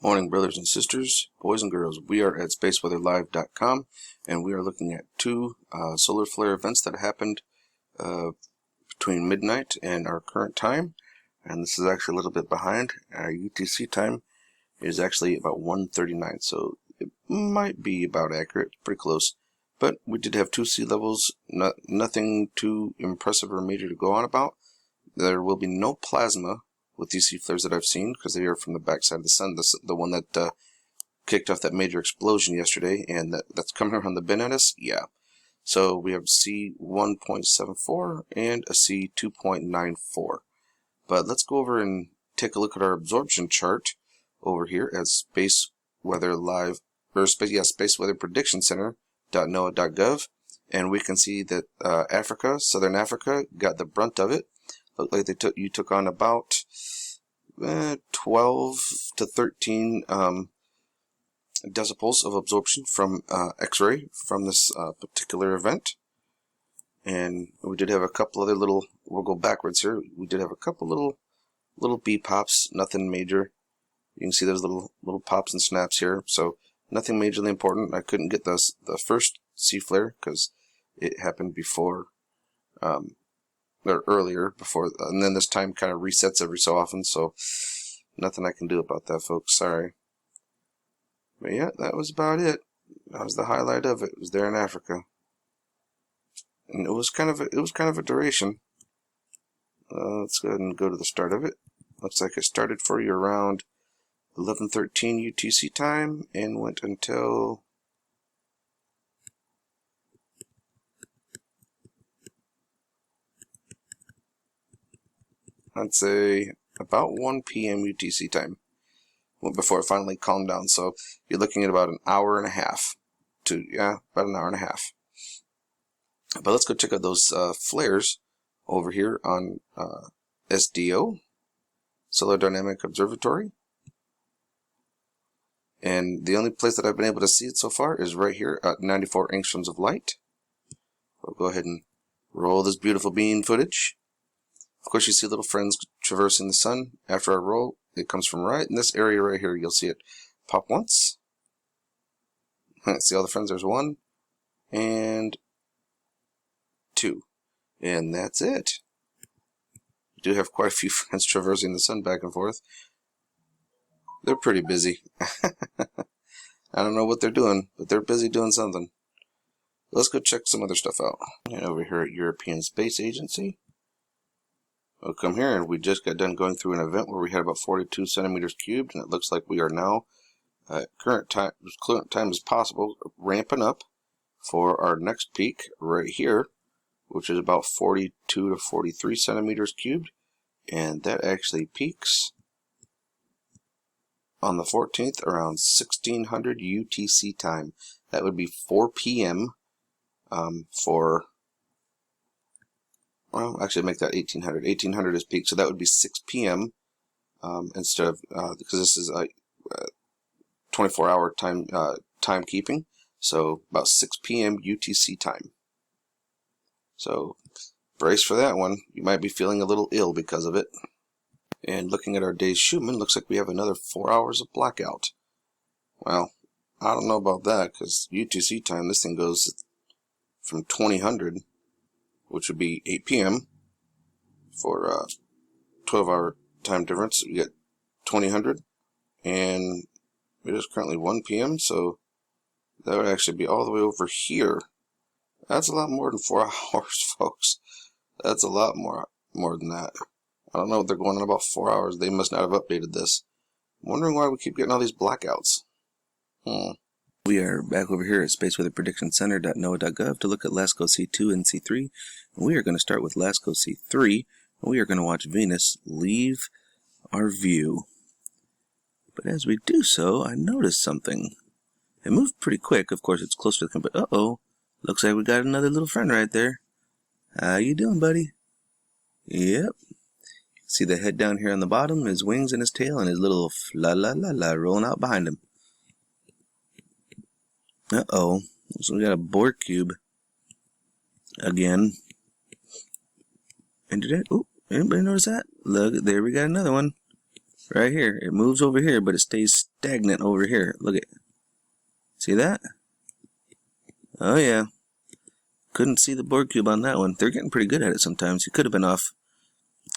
Morning, brothers and sisters, boys and girls. We are at spaceweatherlive.com, and we are looking at two solar flare events that happened between midnight and our current time. And this is actually a little bit behind. Our UTC time is actually about 1:39, so it might be about accurate, pretty close. But we did have two sea levels, nothing too impressive or major to go on about. There will be no plasma with these sea flares that I've seen, because they are from the backside of the sun, the one that kicked off that major explosion yesterday, and that's coming around the bend at us. Yeah. So we have C 1.74 and a C 2.94. But let's go over and take a look at our absorption chart over here at Space Weather Live, or Space Weather Prediction Center.noaa.gov, and we can see that Africa, Southern Africa, got the brunt of it. Looked like you took on about 12 to 13 decibels of absorption from X-ray from this particular event. And we did have a couple other little, we'll go backwards here, we did have a couple little B pops, nothing major. You can see those little pops and snaps here, so nothing majorly important. I couldn't get the first C flare because it happened before, or earlier, before, and then this time kind of resets every so often, so nothing I can do about that, folks. Sorry. But yeah, that was about it. That was the highlight of it. It was there in Africa, and it was kind of a duration. Let's go ahead and go to the start of it. Looks like it started for you around 11:13 UTC time and went until I'd say about 1 p.m. UTC time, before it finally calmed down. So you're looking at about an hour and a half about an hour and a half. But let's go check out those flares over here on SDO, Solar Dynamic Observatory. And the only place that I've been able to see it so far is right here at 94 angstroms of light. We'll go ahead and roll this beautiful beam footage. Of course, you see little friends traversing the sun. After I roll, it comes from right in this area right here. You'll see it pop once. See all the friends? There's 1 and 2. And that's it. You do have quite a few friends traversing the sun back and forth. They're pretty busy. I don't know what they're doing, but they're busy doing something. Let's go check some other stuff out. And over here at European Space Agency, we'll come here, and we just got done going through an event where we had about 42 centimeters cubed, and it looks like we are now, at current time as possible, ramping up for our next peak right here, which is about 42 to 43 centimeters cubed, and that actually peaks on the 14th around 1600 UTC time. That would be 4 p.m. Well, actually make that 1800. 1800 is peak, so that would be 6 p.m. Instead of, because this is a 24-hour timekeeping, so about 6 p.m. UTC time. So brace for that one. You might be feeling a little ill because of it. And looking at our day's Schumann, looks like we have another 4 hours of blackout. Well, I don't know about that, because UTC time, this thing goes from 2000, which would be 8 p.m. for 12-hour time difference. You get 2000, and it is currently 1 p.m., so that would actually be all the way over here. That's a lot more than 4 hours, folks. That's a lot more than that. I don't know what they're going on about 4 hours. They must not have updated this. I'm wondering why we keep getting all these blackouts. We are back over here at Space Weather Prediction Center.noaa.gov to look at LASCO C2 and C3. And we are going to start with LASCO C3, and we are going to watch Venus leave our view. But as we do so, I noticed something. It moved pretty quick. Of course, it's close to the but uh-oh. Looks like we got another little friend right there. How you doing, buddy? Yep. See the head down here on the bottom, his wings and his tail, and his little la rolling out behind him. Uh-oh. So we got a Borg cube again. And anybody notice that? Look, there we got another one. right here. It moves over here, but it stays stagnant over here. Look at, see that? Oh yeah. Couldn't see the board cube on that one. They're getting pretty good at it sometimes. He could have been off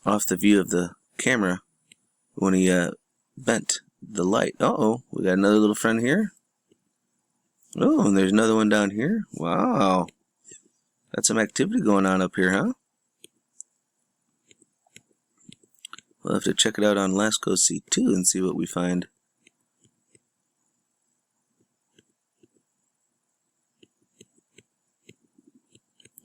the view of the camera when he bent the light. Uh-oh, we got another little friend here. Oh, and there's another one down here. Wow. Got some activity going on up here, huh? We'll have to check it out on Lasco C2 and see what we find.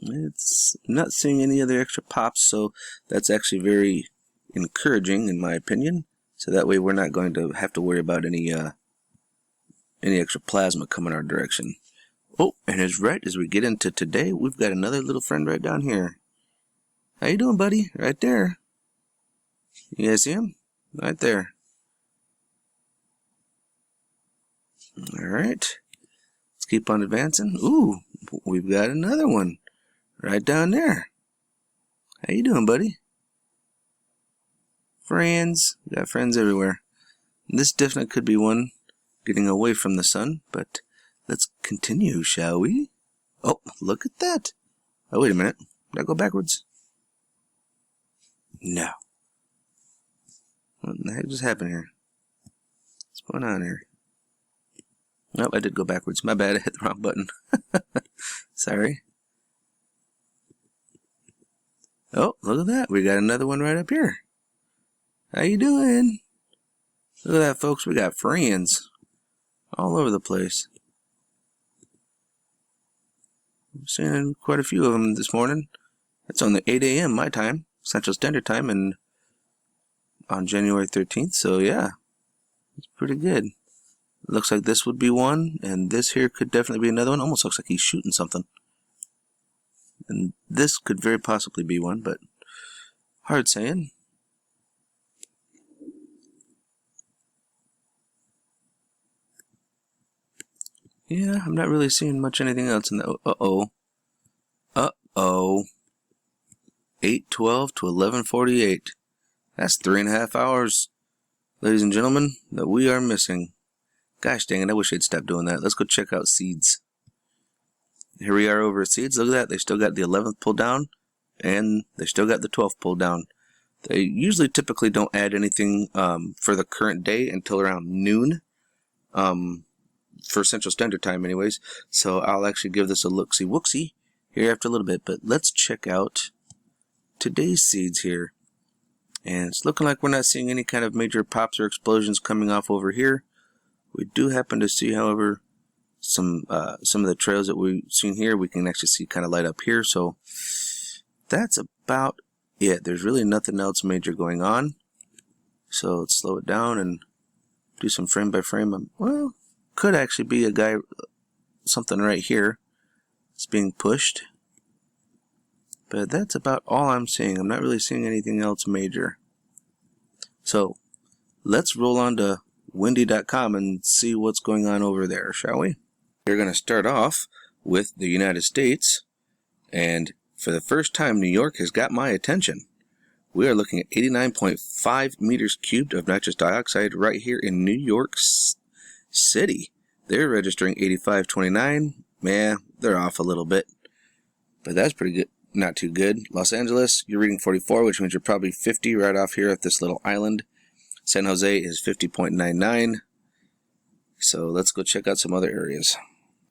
It's not seeing any other extra pops, so that's actually very encouraging in my opinion. So that way we're not going to have to worry about any extra plasma coming our direction. Oh, and as right as we get into today, we've got another little friend right down here. How you doing, buddy? Right there. You guys see him? Right there. Alright. Let's keep on advancing. Ooh, we've got another one. Right down there. How you doing, buddy? Friends. We got friends everywhere. This definitely could be one getting away from the sun, but let's continue, shall we? Oh, look at that. Oh, wait a minute. Did I go backwards? No. What the heck just happened here? What's going on here? Nope, I did go backwards. My bad, I hit the wrong button. Sorry. Oh, look at that. We got another one right up here. How you doing? Look at that, folks. We got friends all over the place. I'm seeing quite a few of them this morning. It's only 8 a.m. my time, Central Standard Time, and on January 13th. So yeah, it's pretty good. Looks like this would be one, and this here could definitely be another one. Almost looks like he's shooting something. And this could very possibly be one, but hard saying. Yeah, I'm not really seeing much anything else in the... Uh-oh. Uh-oh. 8:12 to 11:48. That's 3.5 hours, ladies and gentlemen, that we are missing. Gosh dang it, I wish I'd stop doing that. Let's go check out seeds. Here we are over at seeds. Look at that. They still got the 11th pulled down, and they still got the 12th pulled down. They usually typically don't add anything for the current day until around noon, for Central Standard Time anyways. So I'll actually give this a look-see-wooksy here after a little bit. But let's check out today's seeds here. And it's looking like we're not seeing any kind of major pops or explosions coming off over here. We do happen to see, however, some of the trails that we've seen here, we can actually see kind of light up here. So that's about it. There's really nothing else major going on. So let's slow it down and do some frame by frame. Well, could actually be a guy, something right here. It's being pushed. But that's about all I'm seeing. I'm not really seeing anything else major. So let's roll on to windy.com and see what's going on over there, shall we? We're going to start off with the United States, and for the first time New York has got my attention. We are looking at 89.5 meters cubed of nitrous dioxide right here in New York City. They're registering 85.29. Yeah, they're off a little bit, but that's pretty good. Not too good. Los Angeles, you're reading 44, which means you're probably 50 right off here at this little island. San Jose is 50.99. So let's go check out some other areas.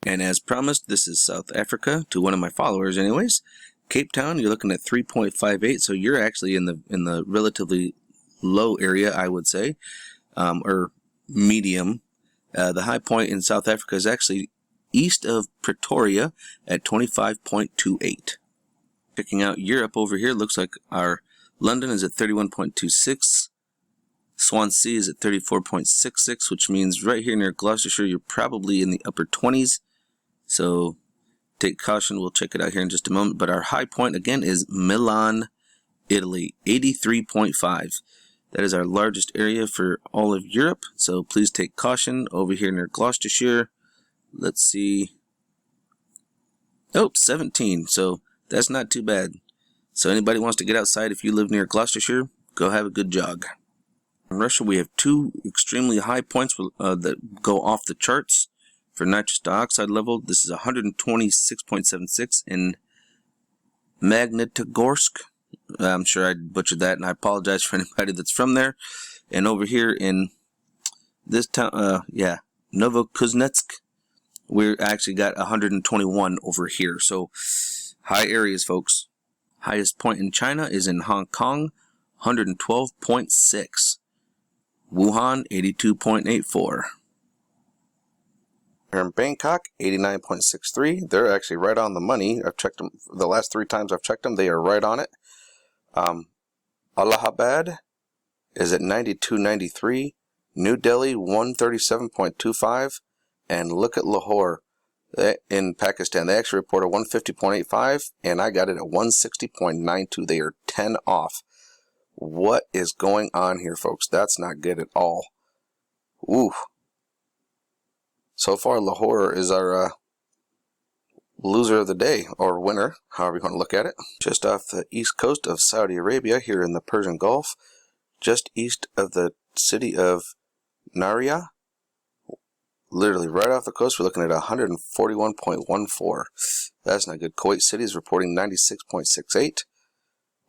And as promised, this is South Africa, to one of my followers anyways. Cape Town, you're looking at 3.58, so you're actually in the relatively low area, I would say, or medium. The high point in South Africa is actually east of Pretoria at 25.28. Picking out Europe over here, looks like our London is at 31.26. Swansea is at 34.66, which means right here near Gloucestershire, you're probably in the upper 20s. So take caution. We'll check it out here in just a moment. But our high point, again, is Milan, Italy, 83.5. That is our largest area for all of Europe. So please take caution over here near Gloucestershire. Let's see. Oh, 17. So that's not too bad. So anybody wants to get outside, if you live near Gloucestershire, go have a good jog. In Russia, we have two extremely high points that go off the charts for nitrous dioxide level. This is 126.76 in Magnitogorsk. I'm sure I butchered that, and I apologize for anybody that's from there. And over here in this town, Novokuznetsk, we actually got 121 over here. So high areas, folks. Highest point in China is in Hong Kong, 112.6. Wuhan, 82.84. Here in Bangkok, 89.63. They're actually right on the money. I've checked them the last 3 times I've checked them. They are right on it. Allahabad is at 92.93. New Delhi, 137.25. And look at Lahore in Pakistan. They actually reported 150.85, and I got it at 160.92. They are 10 off. What is going on here, folks? That's not good at all. Ooh. So far, Lahore is our loser of the day, or winner, however you want to look at it. Just off the east coast of Saudi Arabia, here in the Persian Gulf, just east of the city of Naria. Literally right off the coast, we're looking at 141.14. That's not good. Kuwait City is reporting 96.68.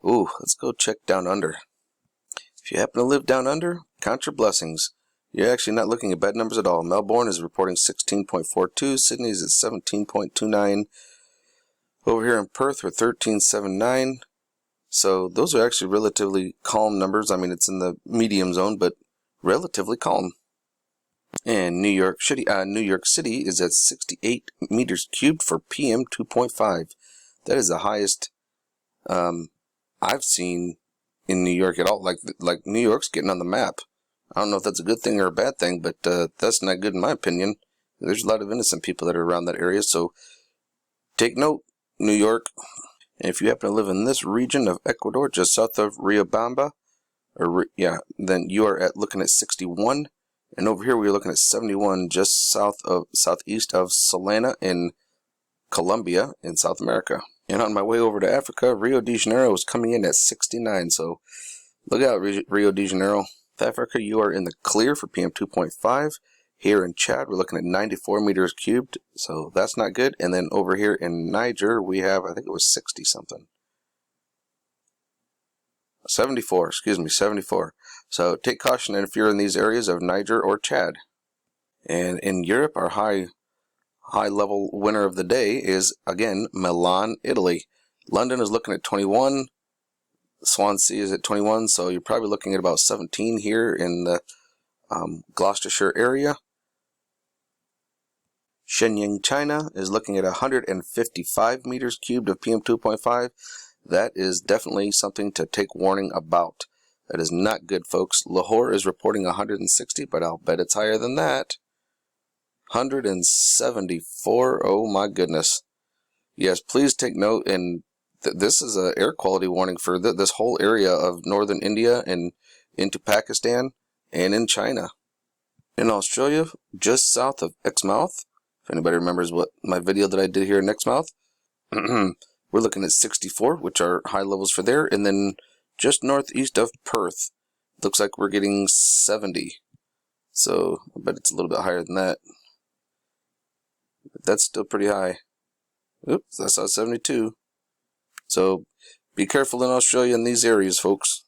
Ooh, let's go check down under. If you happen to live down under, count your blessings. You're actually not looking at bad numbers at all. Melbourne is reporting 16.42. Sydney is at 17.29. Over here in Perth, we're 13.79. So those are actually relatively calm numbers. I mean, it's in the medium zone, but relatively calm. And New York City is at 68 meters cubed for PM 2.5. That is the highest I've seen in New York at all. Like New York's getting on the map. I don't know if that's a good thing or a bad thing, but that's not good in my opinion. There's a lot of innocent people that are around that area, so take note, New York. And if you happen to live in this region of Ecuador, just south of Riobamba, then you are looking at 61. And over here we're looking at 71, just southeast of Salena in Colombia in South America. And on my way over to Africa, Rio de Janeiro is coming in at 69. So look out, Rio de Janeiro. Africa, you are in the clear for PM 2.5. Here in Chad, we're looking at 94 meters cubed, so that's not good. And then over here in Niger, we have, I think it was 60 something. 74, excuse me, 74. So take caution if you're in these areas of Niger or Chad. And in Europe, our high level winner of the day is, again, Milan, Italy. London is looking at 21. Swansea is at 21, so you're probably looking at about 17 here in the Gloucestershire area. Shenyang, China is looking at 155 meters cubed of PM 2.5. That is definitely something to take warning about. That is not good, folks. Lahore is reporting 160, but I'll bet it's higher than that. 174, oh my goodness. Yes, please take note, and this is an air quality warning for this whole area of northern India and into Pakistan and in China. In Australia, just south of Exmouth, if anybody remembers what my video that I did here in Exmouth, we're looking at 64, which are high levels for there, and then just northeast of Perth, looks like we're getting 70. So I bet it's a little bit higher than that. But that's still pretty high. Oops, I saw 72. So be careful in Australia in these areas, folks.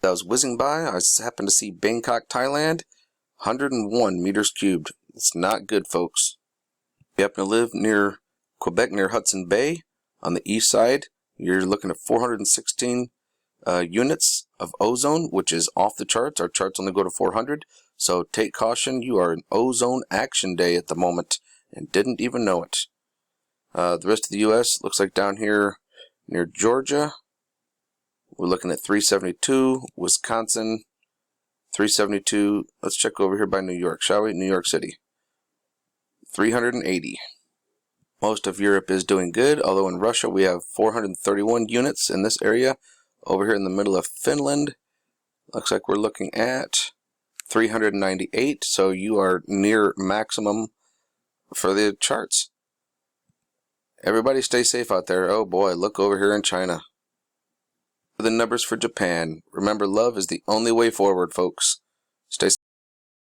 I was whizzing by, I happened to see Bangkok, Thailand, 101 meters cubed. It's not good, folks. If you happen to live near Quebec, near Hudson Bay, on the east side, you're looking at 416 units of ozone, which is off the charts. Our charts only go to 400, so take caution. You are in ozone action day at the moment and didn't even know it. The rest of the U.S. looks like down here near Georgia, we're looking at 372. Wisconsin, 372. Let's check over here by New York, shall we? New York City, 380. Most of Europe is doing good, although in Russia we have 431 units in this area. Over here in the middle of Finland, looks like we're looking at 398, so you are near maximum for the charts. Everybody stay safe out there. Oh boy, look over here in China. The numbers for Japan. Remember, love is the only way forward, folks. Stay